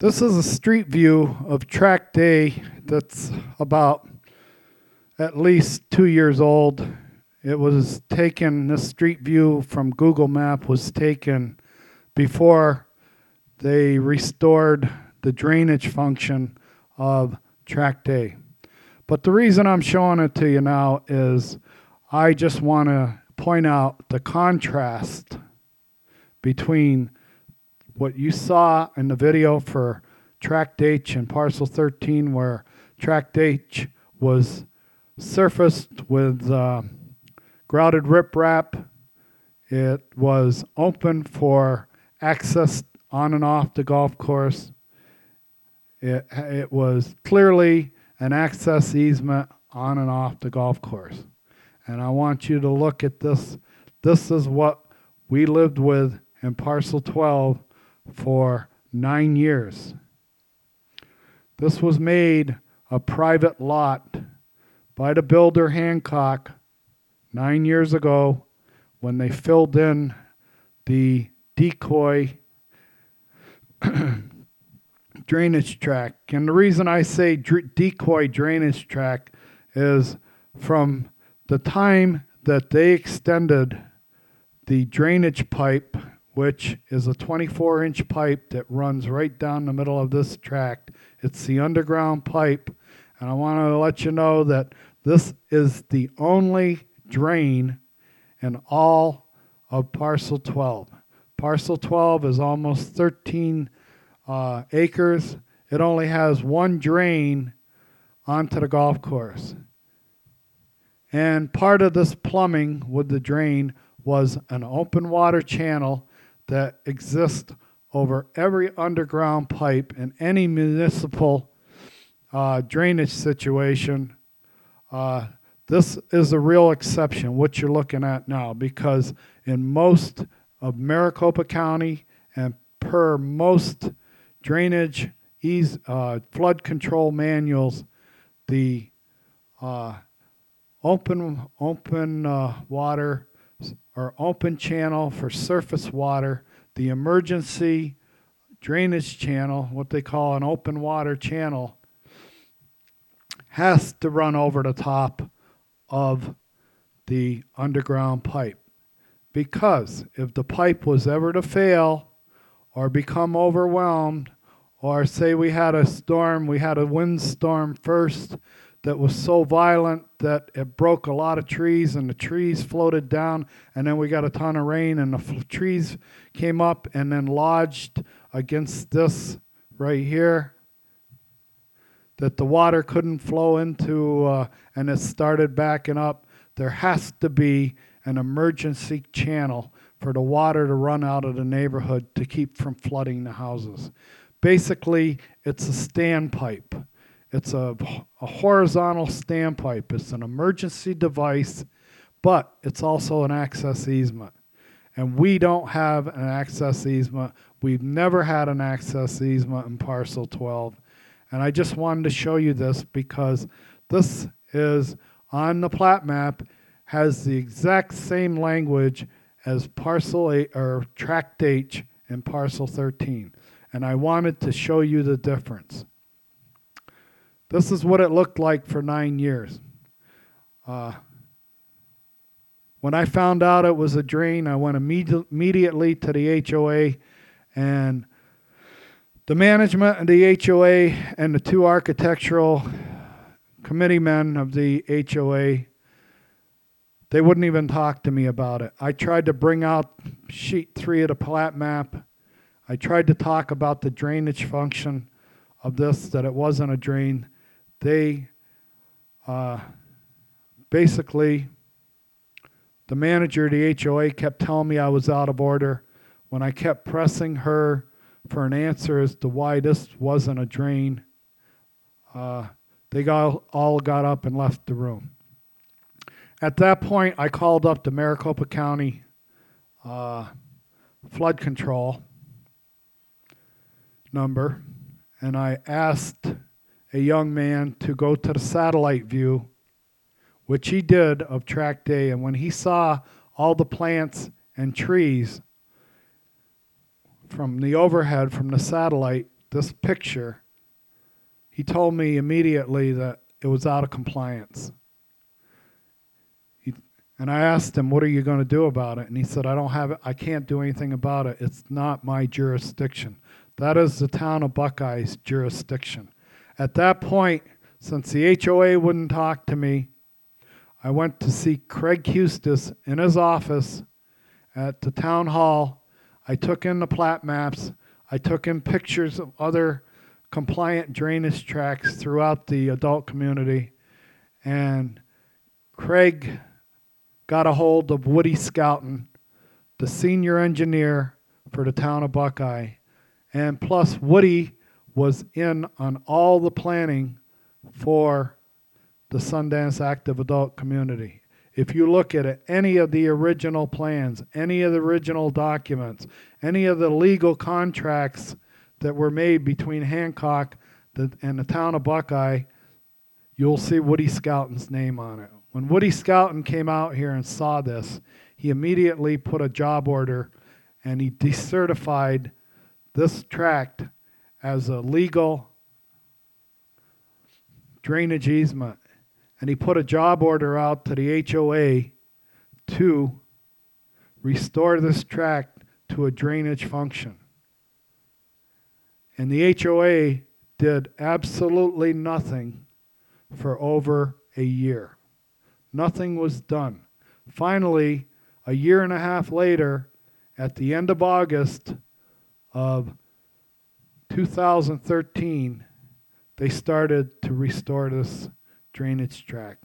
This is a street view of Tract A that's about at least 2 years old. It was taken, this street view from Google Map was taken before they restored the drainage function of Tract A. But the reason I'm showing it to you now is I just want to point out the contrast between what you saw in the video for Tract H and Parcel 13, where Tract H was surfaced with grouted riprap. It was open for access on and off the golf course. It was clearly an access easement on and off the golf course. And I want you to look at this. This is what we lived with in Parcel 12 for 9 years. This was made a private lot by the builder Hancock 9 years ago when they filled in the decoy drainage tract. And the reason I say decoy drainage tract is from the time that they extended the drainage pipe, which is a 24-inch pipe that runs right down the middle of this tract. It's the underground pipe. And I want to let you know that this is the only drain in all of Parcel 12. Parcel 12 is almost 13 acres. It only has one drain onto the golf course. And part of this plumbing with the drain was an open water channel that exists over every underground pipe in any municipal drainage situation. This is a real exception, what you're looking at now, because in most of Maricopa County and per most drainage flood control manuals, the open water or open channel for surface water, the emergency drainage channel, what they call an open water channel, has to run over the top of the underground pipe. Because if the pipe was ever to fail or become overwhelmed, or say we had a storm, we had a windstorm first that was so violent that it broke a lot of trees and the trees floated down, and then we got a ton of rain and the trees came up and then lodged against this right here, that the water couldn't flow into and it started backing up. There has to be an emergency channel for the water to run out of the neighborhood to keep from flooding the houses. Basically, it's a standpipe. It's a horizontal standpipe. It's an emergency device, but it's also an access easement. And we don't have an access easement. We've never had an access easement in Parcel 12. And I just wanted to show you this because this is on the plat map, has the exact same language as Parcel 8 or Tract H in Parcel 13. And I wanted to show you the difference. This is what it looked like for 9 years. When I found out it was a drain, I went immediately to the HOA, and the management of the HOA and the two architectural committee men of the HOA, they wouldn't even talk to me about it. I tried to bring out sheet 3 of the plat map. I tried to talk about the drainage function of this, that it wasn't a drain. They basically, the manager of the HOA kept telling me I was out of order. When I kept pressing her for an answer as to why this wasn't a drain, they all got up and left the room. At that point, I called up the Maricopa County flood control number, and I asked a young man to go to the satellite view, which he did, of Tract A. And when he saw all the plants and trees from the overhead, from the satellite, this picture, he told me immediately that it was out of compliance. And I asked him, what are you going to do about it? And he said, I can't do anything about it. It's not my jurisdiction. That is the town of Buckeye's jurisdiction. At that point, since the HOA wouldn't talk to me, I went to see Craig Hustis in his office at the town hall. I took in the plat maps. I took in pictures of other compliant drainage tracts throughout the adult community. And Craig got a hold of Woody Scouten, the senior engineer for the town of Buckeye. And plus, Woody was in on all the planning for the Sundance Active Adult Community. If you look at it, any of the original plans, any of the original documents, any of the legal contracts that were made between Hancock and the town of Buckeye, you'll see Woody Scouten's name on it. When Woody Scouten came out here and saw this, he immediately put a job order and he decertified this tract as a legal drainage easement. And he put a job order out to the HOA to restore this tract to a drainage function. And the HOA did absolutely nothing for over a year. Nothing was done. Finally, a year and a half later, at the end of August of 2013, they started to restore this drainage tract.